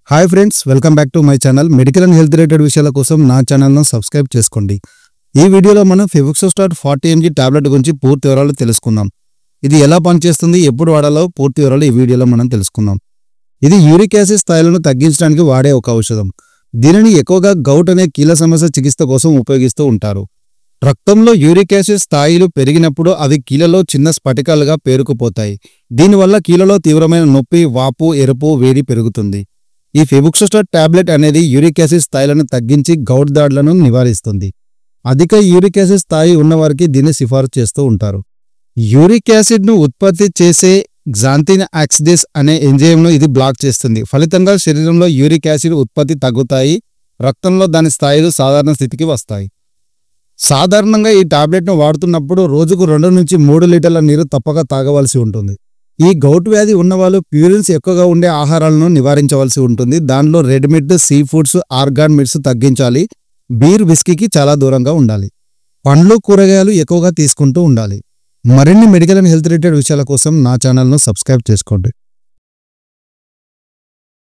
Hi friends, welcome back to my channel. Medical and health related విషయాల కోసం నా ఛానల్ను సబ్స్క్రైబ్ చేసుకోండి. ఈ వీడియోలో మనం ఫెబుక్సోస్టాట్ 40 mg టాబ్లెట్ గురించి పూర్తి వివరాలు తెలుసుకుందాం. ఇది ఎలా పనిచేస్తుంది, ఎప్పుడు వాడాలో పూర్తి వివరాలు ఈ వీడియోలో మనం తెలుసుకుందాం. ఇది యూరిక్ యాసిడ్ స్థాయిలను తగ్గించడానికి వాడే ఒక ఔషధం. దీనిని ఎక్కువగా గౌట్ అనే కీళ్ళ సమస్య చికిత్స కోసం ఉపయోగిస్తూ ఉంటారు. రక్తంలో యూరిక్ యాసిడ్ స్థాయిలు పెరిగినప్పుడు అవి కీళ్ళలో చిన్న స్ఫటికాలుగా పేరుకుపోతాయి. దీనివల్ల కీళ్ళలో తీవ్రమైన నొప్పి, వాపు, ఎరుపు, వేడి పెరుగుతుంది. ఈ ఫెబుక్సోస్టాట్ టాబ్లెట్ అనేది యూరిక్ యాసిడ్ స్థాయిలను తగ్గించి గౌట్ దాడులను నివారిస్తుంది. అధిక యూరిక్ యాసిడ్ స్థాయి ఉన్నవారికి దీన్ని సిఫారసు చేస్తూ ఉంటారు. యూరిక్ యాసిడ్ను ఉత్పత్తి చేసే గ్జాంథిన్ ఆక్సిడేస్ అనే ఎంజైమ్ను ఇది బ్లాక్ చేస్తుంది. ఫలితంగా శరీరంలో యూరిక్ యాసిడ్ ఉత్పత్తి తగ్గుతాయి, రక్తంలో దాని స్థాయిలు సాధారణ స్థితికి వస్తాయి. సాధారణంగా ఈ టాబ్లెట్ను వాడుతున్నప్పుడు రోజుకు 2 నుంచి 3 లీటర్ల నీరు తప్పక తాగవలసి ఉంటుంది. ఈ గౌట్ వ్యాధి ఉన్నవాళ్ళు ప్యూరిన్స్ ఎక్కువగా ఉండే ఆహారాలను నివారించవలసి ఉంటుంది. దానిలో red meat, seafoods, organ meats తగ్గించాలి. బీర్, విస్కీకి చాలా దూరంగా ఉండాలి. పండ్లు, కూరగాయలు ఎక్కువగా తీసుకుంటూ ఉండాలి. మరిన్ని మెడికల్ అండ్ హెల్త్ రిలేటెడ్ విషయాల కోసం నా ఛానల్ను సబ్స్క్రైబ్ చేసుకోండి.